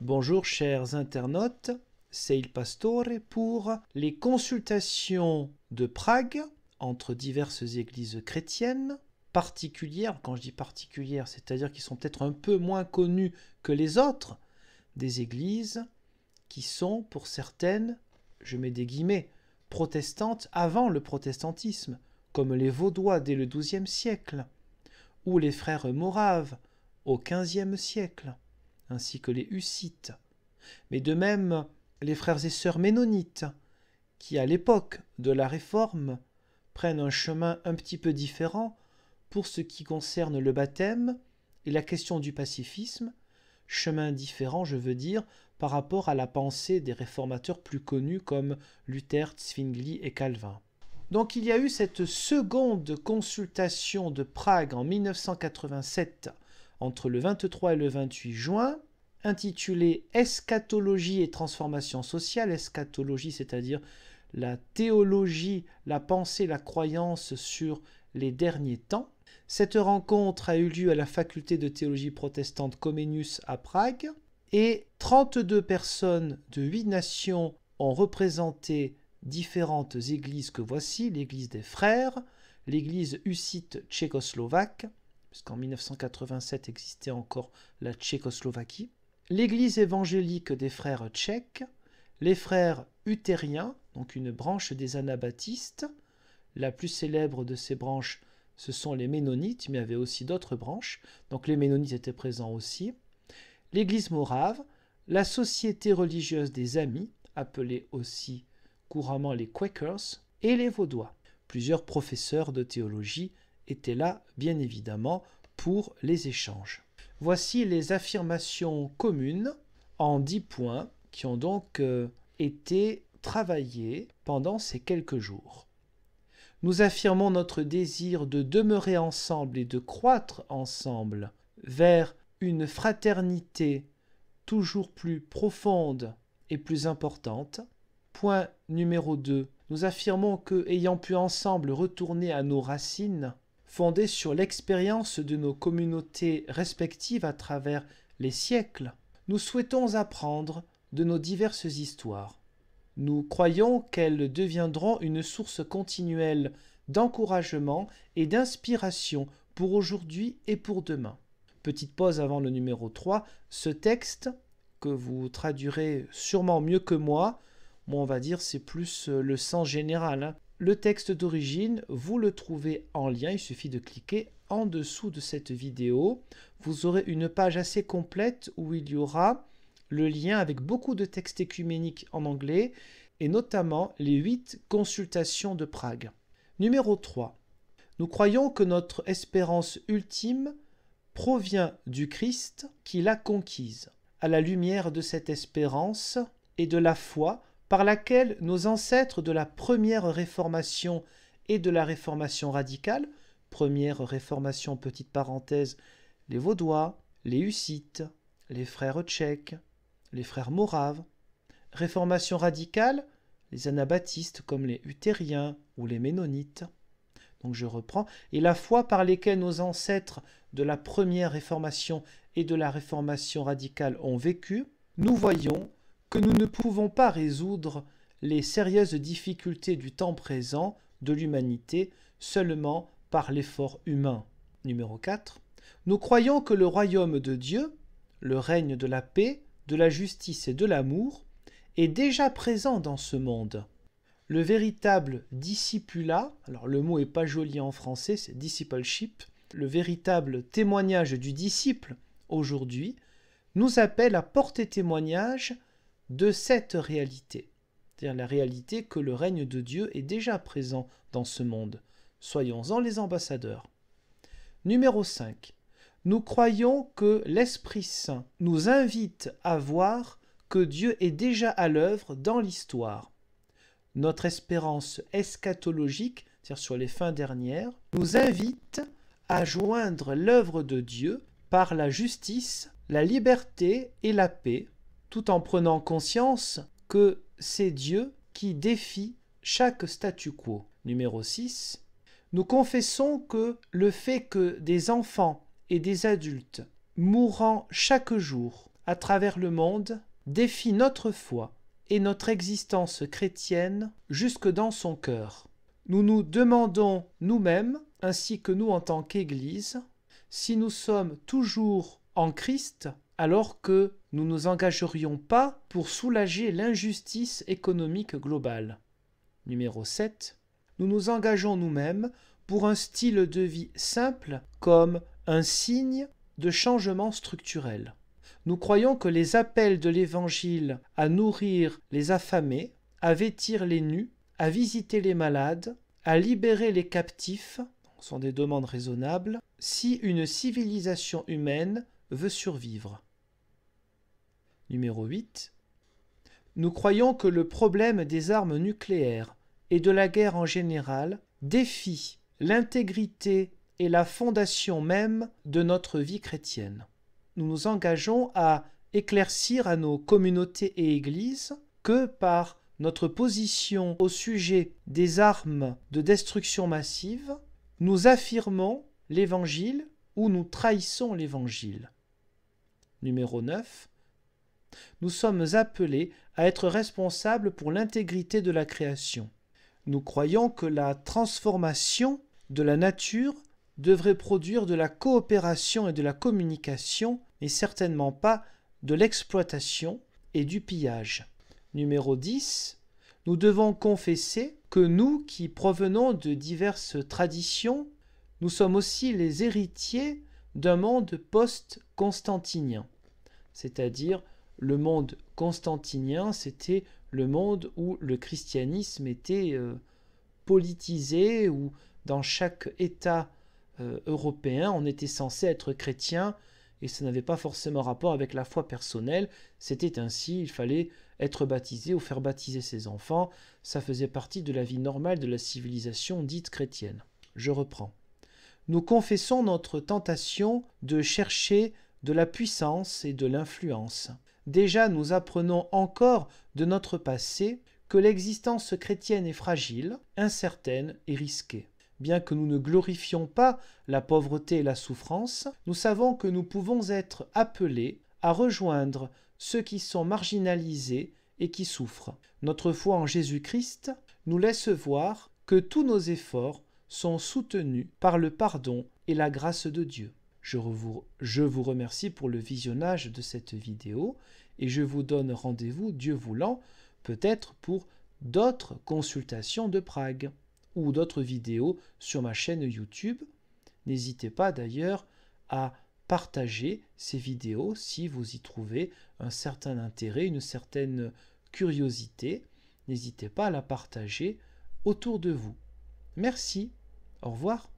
Bonjour chers internautes, c'est Il Pastore pour les consultations de Prague entre diverses églises chrétiennes, particulières, quand je dis particulières, c'est-à-dire qui sont peut-être un peu moins connues que les autres, des églises qui sont pour certaines, je mets des guillemets, protestantes avant le protestantisme, comme les Vaudois dès le XIIe siècle, ou les frères moraves au XVe siècle, ainsi que les hussites, mais de même les frères et sœurs ménonites, qui à l'époque de la Réforme prennent un chemin un petit peu différent pour ce qui concerne le baptême et la question du pacifisme, chemin différent, je veux dire, par rapport à la pensée des réformateurs plus connus comme Luther, Zwingli et Calvin. Donc il y a eu cette seconde consultation de Prague en 1987 entre le 23 et le 28 juin, intitulée « Eschatologie et transformation sociale », eschatologie c'est-à-dire la théologie, la pensée, la croyance sur les derniers temps. Cette rencontre a eu lieu à la faculté de théologie protestante Comenius à Prague et 32 personnes de 8 nations ont représenté différentes églises que voici, l'église des frères, l'église hussite tchécoslovaque, puisqu'en 1987 existait encore la Tchécoslovaquie, l'église évangélique des frères tchèques, les frères luthériens, donc une branche des anabaptistes. La plus célèbre de ces branches, ce sont les ménonites, mais il y avait aussi d'autres branches, donc les ménonites étaient présents aussi. L'église morave, la société religieuse des Amis, appelée aussi couramment les Quakers, et les Vaudois. Plusieurs professeurs de théologie étaient là, bien évidemment, pour les échanges. Voici les affirmations communes en 10 points qui ont donc été travaillées pendant ces quelques jours. Nous affirmons notre désir de demeurer ensemble et de croître ensemble vers une fraternité toujours plus profonde et plus importante. Point numéro 2. Nous affirmons que, ayant pu ensemble retourner à nos racines, fondées sur l'expérience de nos communautés respectives à travers les siècles, nous souhaitons apprendre de nos diverses histoires. Nous croyons qu'elles deviendront une source continuelle d'encouragement et d'inspiration pour aujourd'hui et pour demain. Petite pause avant le numéro 3. Ce texte, que vous traduirez sûrement mieux que moi, on va dire c'est plus le sens général. Le texte d'origine, vous le trouvez en lien, il suffit de cliquer en dessous de cette vidéo. Vous aurez une page assez complète où il y aura le lien avec beaucoup de textes écuméniques en anglais et notamment les 8 consultations de Prague. Numéro 3. Nous croyons que notre espérance ultime provient du Christ qui l'a conquise. À la lumière de cette espérance et de la foi par laquelle nos ancêtres de la première réformation et de la réformation radicale, première réformation, petite parenthèse, les Vaudois, les hussites, les frères tchèques, les frères moraves, réformation radicale, les anabaptistes comme les luthériens ou les ménonites. Donc je reprends. Et la foi par lesquelles nos ancêtres de la première réformation et de la réformation radicale ont vécu, nous voyons que nous ne pouvons pas résoudre les sérieuses difficultés du temps présent de l'humanité seulement par l'effort humain. Numéro 4. Nous croyons que le royaume de Dieu, le règne de la paix, de la justice et de l'amour, est déjà présent dans ce monde. Le véritable discipulat, alors le mot n'est pas joli en français, c'est discipleship, le véritable témoignage du disciple aujourd'hui nous appelle à porter témoignage de cette réalité, c'est-à-dire la réalité que le règne de Dieu est déjà présent dans ce monde. Soyons-en les ambassadeurs. Numéro 5. Nous croyons que l'Esprit Saint nous invite à voir que Dieu est déjà à l'œuvre dans l'histoire. Notre espérance eschatologique, c'est-à-dire sur les fins dernières, nous invite à joindre l'œuvre de Dieu par la justice, la liberté et la paix, tout en prenant conscience que c'est Dieu qui défie chaque statu quo. Numéro 6. Nous confessons que le fait que des enfants et des adultes mourant chaque jour à travers le monde défie notre foi et notre existence chrétienne jusque dans son cœur. Nous nous demandons nous-mêmes, ainsi que nous en tant qu'Église, si nous sommes toujours en Christ alors que nous ne nous engagerions pas pour soulager l'injustice économique globale. Numéro 7. Nous nous engageons nous-mêmes pour un style de vie simple comme un signe de changement structurel. Nous croyons que les appels de l'Évangile à nourrir les affamés, à vêtir les nus, à visiter les malades, à libérer les captifs, sont des demandes raisonnables, si une civilisation humaine veut survivre. Numéro 8. Nous croyons que le problème des armes nucléaires et de la guerre en général défie l'intégrité et la fondation même de notre vie chrétienne. Nous nous engageons à éclaircir à nos communautés et églises que par notre position au sujet des armes de destruction massive, nous affirmons l'Évangile ou nous trahissons l'Évangile. Numéro 9. Nous sommes appelés à être responsables pour l'intégrité de la création. Nous croyons que la transformation de la nature devrait produire de la coopération et de la communication, mais certainement pas de l'exploitation et du pillage. Numéro 10. Nous devons confesser que nous, qui provenons de diverses traditions, nous sommes aussi les héritiers d'un monde post-constantinien. C'est-à-dire, le monde constantinien, c'était le monde où le christianisme était politisé, où dans chaque État européen, on était censé être chrétien, et ça n'avait pas forcément rapport avec la foi personnelle. C'était ainsi, il fallait être baptisé ou faire baptiser ses enfants. Ça faisait partie de la vie normale de la civilisation dite chrétienne. Je reprends. Nous confessons notre tentation de chercher de la puissance et de l'influence. Déjà, nous apprenons encore de notre passé que l'existence chrétienne est fragile, incertaine et risquée. Bien que nous ne glorifions pas la pauvreté et la souffrance, nous savons que nous pouvons être appelés à rejoindre ceux qui sont marginalisés et qui souffrent. Notre foi en Jésus-Christ nous laisse voir que tous nos efforts sont soutenus par le pardon et la grâce de Dieu. Je vous remercie pour le visionnage de cette vidéo et je vous donne rendez-vous, Dieu voulant, peut-être pour d'autres consultations de Prague ou d'autres vidéos sur ma chaîne YouTube. N'hésitez pas d'ailleurs à partager ces vidéos si vous y trouvez un certain intérêt, une certaine curiosité. N'hésitez pas à la partager autour de vous. Merci, au revoir.